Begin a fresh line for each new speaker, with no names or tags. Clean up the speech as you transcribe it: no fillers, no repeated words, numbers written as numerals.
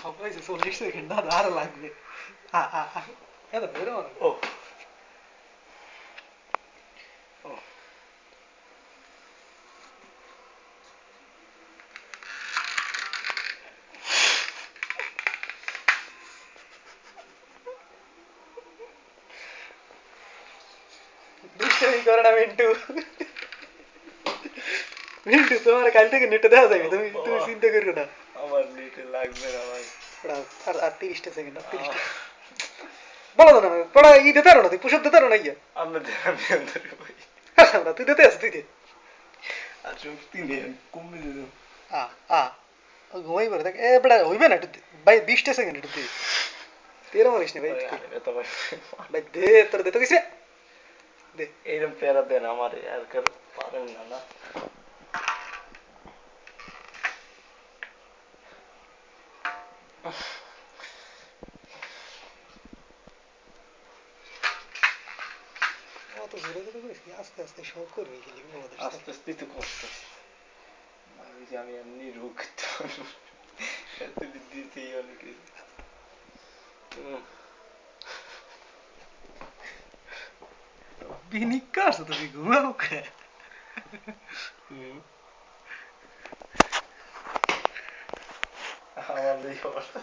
সবাই 40 সেকেন্ড না আর লাগবে এত বেরো না
ও ও
20 করে না মিন্টু মিন্টু তোমার কাল থেকে নেটে দেওয়া যাবে তুমি তুমি চিন্তা করো না
আমার নেটে লাগবে না ভাই
আর 30 সেকেন্ড আর 30 বলো না পড়া ই দিতে পারো না তুই পুষপ দিতে পারো না ইয়া
আমরা আমি অন্তরে ভাই
আমরা তুই দিতে আস তুই দে
আর শক্তি নেই কমে দিল
আ আ ঘুমাই পড়ে দেখ এ বড়া হইবে না একটু ভাই 20 সেকেন্ড একটু দে তেরো মারিস না ভাই
এটা ভাই
ভাই দে তোর দে তো কিসে দে
এইরকম প্যারা দেন আমার আর কার পারেন না না
অত জোরে জোরে করিস কি আস্তে আস্তে শো করবি খেলি আমাদের
আস্তে আস্তে তো কষ্ট আমি যে আমি এমনি রোগ এত দিতেই অনেকে
বিনিকাস তুমি ঘুমাও কে
আমার এই অবস্থা